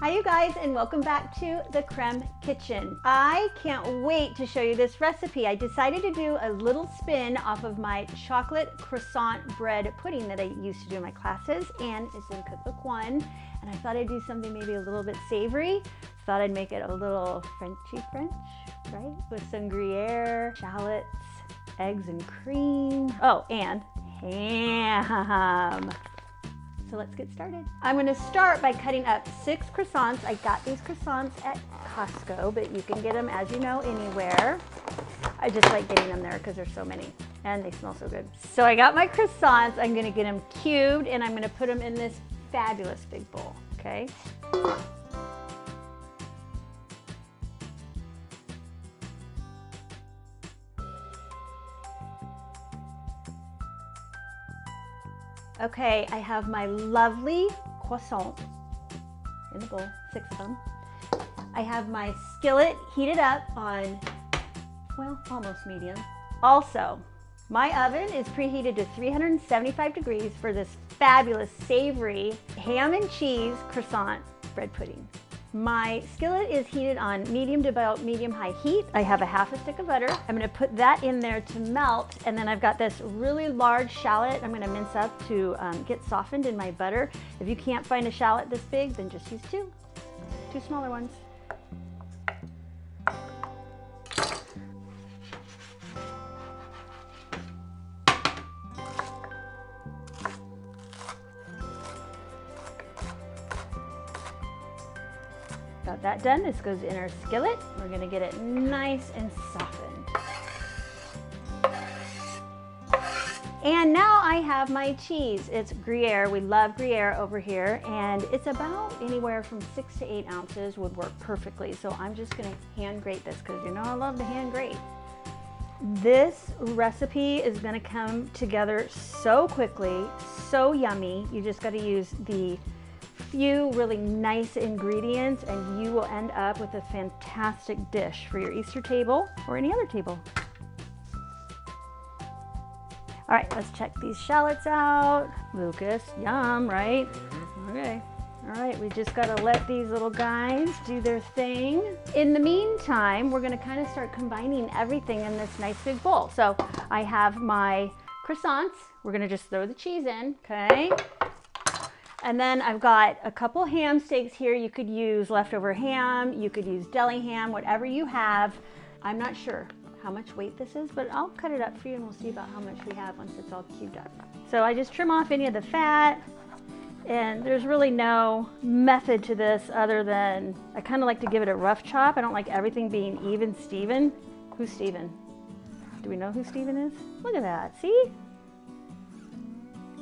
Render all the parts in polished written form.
Hi you guys, and welcome back to the Crème kitchen. I can't wait to show you this recipe. I decided to do a little spin off of my chocolate croissant bread pudding that I used to do in my classes, and it's in cookbook 1. And I thought I'd do something maybe a little bit savory. Thought I'd make it a little Frenchy French, right? With some Gruyere, shallots, eggs and cream. Oh, and ham. So let's get started. I'm gonna start by cutting up 6 croissants. I got these croissants at Costco, but you can get them, as you know, anywhere. I just like getting them there because there's so many and they smell so good. So I got my croissants. I'm gonna get them cubed and I'm gonna put them in this fabulous big bowl, okay? Okay, I have my lovely croissant in the bowl, 6 of them. I have my skillet heated up on, well, almost medium. Also, my oven is preheated to 375 degrees for this fabulous savory ham and cheese croissant bread pudding. My skillet is heated on medium to about medium-high heat. I have a half a stick of butter. I'm gonna put that in there to melt, and then I've got this really large shallot I'm gonna mince up to get softened in my butter. If you can't find a shallot this big, then just use 2 smaller ones. Got that done. This goes in our skillet. We're gonna get it nice and softened. And now I have my cheese. It's Gruyere. We love Gruyere over here, and it's about anywhere from 6 to 8 ounces would work perfectly. So I'm just gonna hand grate this because you know I love to hand grate. This recipe is gonna come together so quickly, so yummy. You just gotta use the few really nice ingredients and you will end up with a fantastic dish for your Easter table or any other table. All right, let's check these shallots out. Lucas, yum, right? Okay. All right, we just gotta let these little guys do their thing. In the meantime, we're gonna kind of start combining everything in this nice big bowl. So I have my croissants. We're gonna just throw the cheese in, okay? And then I've got a couple ham steaks here. You could use leftover ham, you could use deli ham, whatever you have. I'm not sure how much weight this is, but I'll cut it up for you and we'll see about how much we have once it's all cubed up. So I just trim off any of the fat, and there's really no method to this other than I kind of like to give it a rough chop. I don't like everything being even Steven. Who's Steven? Do we know who Steven is? Look at that, see?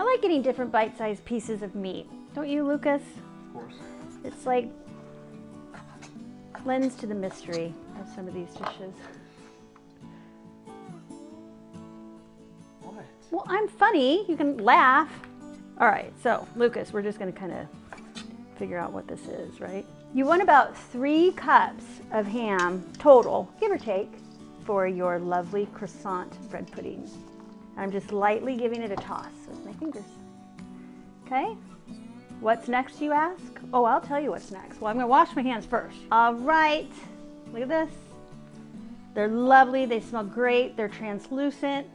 I like getting different bite-sized pieces of meat. Don't you, Lucas? Of course. It's like, lends to the mystery of some of these dishes. What? Well, I'm funny. You can laugh. All right, so Lucas, we're just gonna kind of figure out what this is, right? You want about 3 cups of ham total, give or take, for your lovely croissant bread pudding. I'm just lightly giving it a toss with my fingers. Okay? What's next, you ask? Oh, I'll tell you what's next. Well, I'm gonna wash my hands first. All right, look at this. They're lovely, they smell great, they're translucent.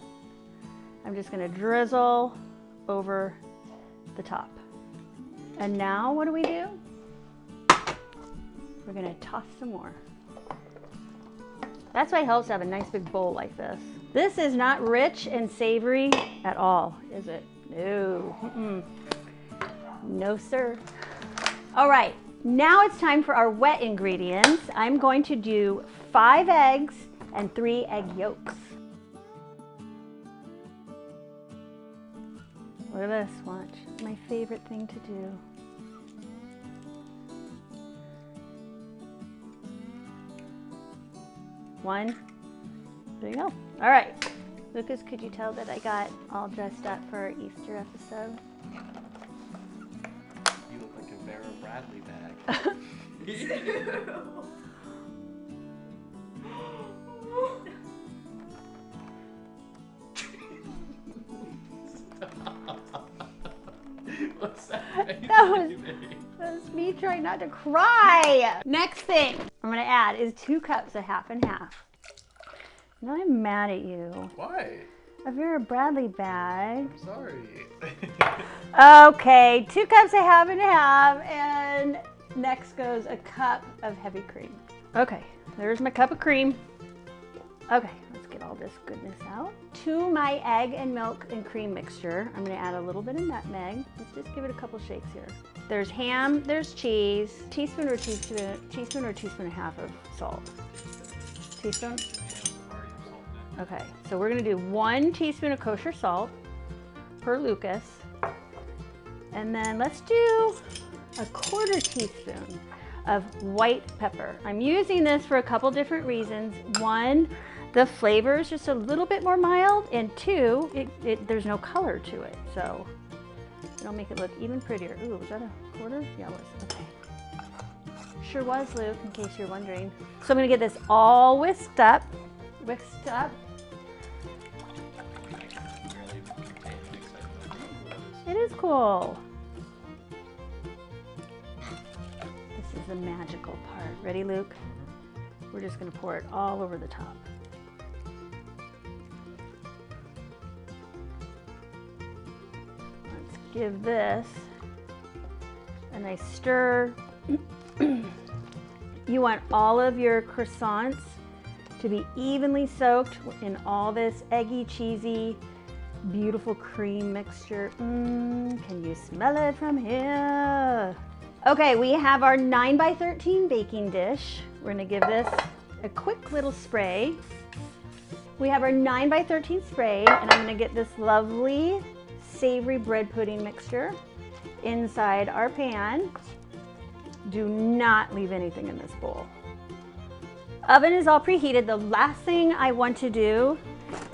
I'm just gonna drizzle over the top. And now what do? We're gonna toss some more. That's why it helps to have a nice big bowl like this. This is not rich and savory at all, is it? No. No, sir. All right, now it's time for our wet ingredients. I'm going to do 5 eggs and 3 egg yolks. Look at this, watch. My favorite thing to do. One. There you go. All right. Lucas, could you tell that I got all dressed up for our Easter episode? You look like a Vera Bradley bag. What's that? That was me trying not to cry. Next thing I'm gonna add is 2 cups of half and half. Now I'm mad at you. Why? A Vera Bradley bag. I'm sorry. Okay, 2 cups of half and half, and next goes a cup of heavy cream. Okay, there's my cup of cream. Okay, let's get all this goodness out. To my egg and milk and cream mixture, I'm gonna add a little bit of nutmeg. Let's just give it a couple shakes here. There's ham, there's cheese, teaspoon or teaspoon and a half of salt. Teaspoon? Okay, so we're gonna do 1 teaspoon of kosher salt per Lucas. And then let's do a 1/4 teaspoon of white pepper. I'm using this for a couple different reasons. 1, the flavor is just a little bit more mild, and 2, there's no color to it, so it'll make it look even prettier. Ooh, was that a 1/4? Yeah, it was. Okay. Sure was, Luke, in case you're wondering. So I'm gonna get this all whisked up. Whisked up. It is cool. This is the magical part. Ready, Luke? We're just gonna pour it all over the top. Let's give this a nice stir. You want all of your croissants to be evenly soaked in all this eggy, cheesy, beautiful cream mixture. Can you smell it from here? Okay, we have our 9 by 13 baking dish. We're gonna give this a quick little spray. We have our 9 by 13 spray, and I'm gonna get this lovely savory bread pudding mixture inside our pan. Do not leave anything in this bowl. Oven is all preheated. The last thing I want to do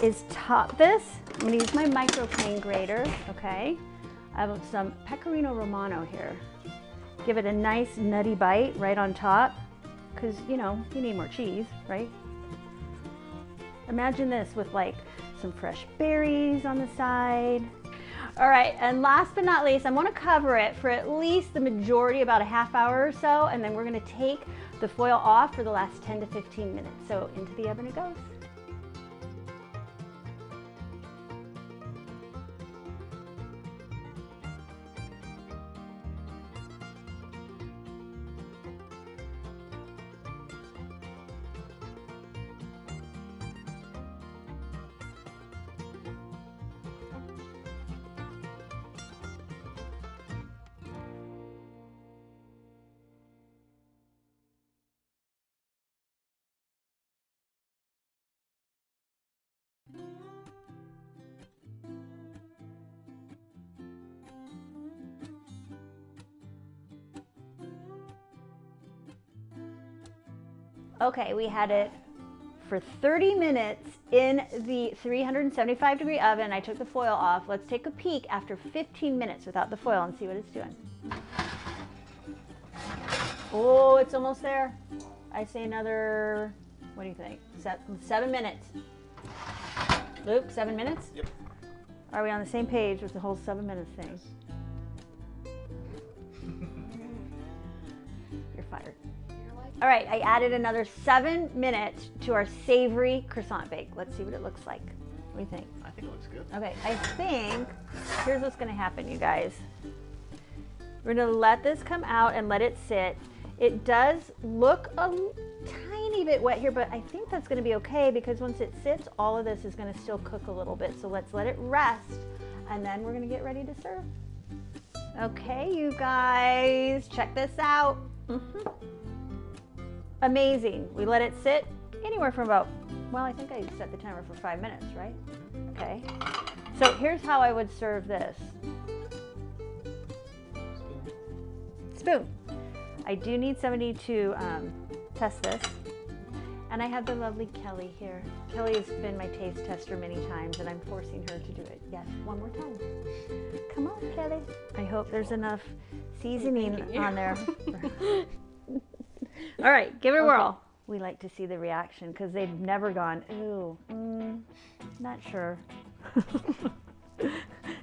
is top this. I'm gonna use my microplane grater, okay? I have some pecorino romano here. Give it a nice nutty bite right on top, because you know, you need more cheese, right? Imagine this with like some fresh berries on the side. All right, and last but not least, I want to cover it for at least the majority, about a half hour or so, and then we're gonna take the foil off for the last 10 to 15 minutes. So into the oven it goes. Okay, we had it for 30 minutes in the 375-degree oven. I took the foil off. Let's take a peek after 15 minutes without the foil and see what it's doing. Oh, it's almost there. I say another, what do you think? 7 minutes. Luke, 7 minutes? Yep. Are we on the same page with the whole 7 minutes thing? You're fired. All right, I added another 7 minutes to our savory croissant bake. Let's see what it looks like. What do you think? I think it looks good. Okay, I think, here's what's gonna happen, you guys. We're gonna let this come out and let it sit. It does look a tiny bit wet here, but I think that's gonna be okay because once it sits, all of this is gonna still cook a little bit. So let's let it rest and then we're gonna get ready to serve. Okay, you guys, check this out. Amazing. We let it sit anywhere from about, well, I think I set the timer for 5 minutes, right? Okay. So here's how I would serve this. Spoon. I do need somebody to test this. And I have the lovely Kelly here. Kelly has been my taste tester many times and I'm forcing her to do it. Yes, one more time. Come on, Kelly. I hope there's enough seasoning on there. All right, give it a whirl. We like to see the reaction because they've never gone, ooh, not sure.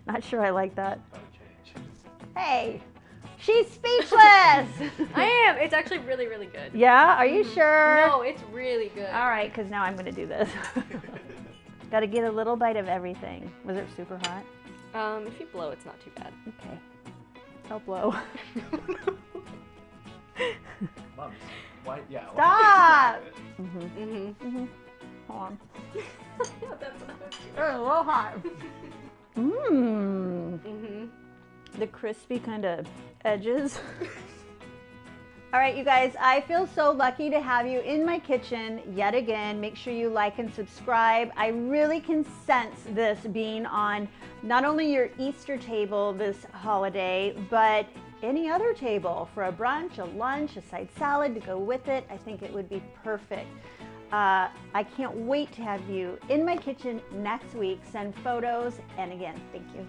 Not sure I like that. Hey, She's speechless. I am. It's actually really, really good. Yeah, are you sure? No, it's really good. All right, because now I'm going to do this. Got to get a little bite of everything. Was it super hot? If you blow, it's not too bad. Okay. I'll blow. Mom, why? Yeah. Stop! Hold on. That's not It's a little hot. The crispy kind of edges. All right, you guys, I feel so lucky to have you in my kitchen yet again. Make sure you like and subscribe. I really can sense this being on not only your Easter table this holiday, but any other table for a brunch, a lunch, a side salad to go with it. I think it would be perfect. I can't wait to have you in my kitchen next week. Send photos, and again, thank you.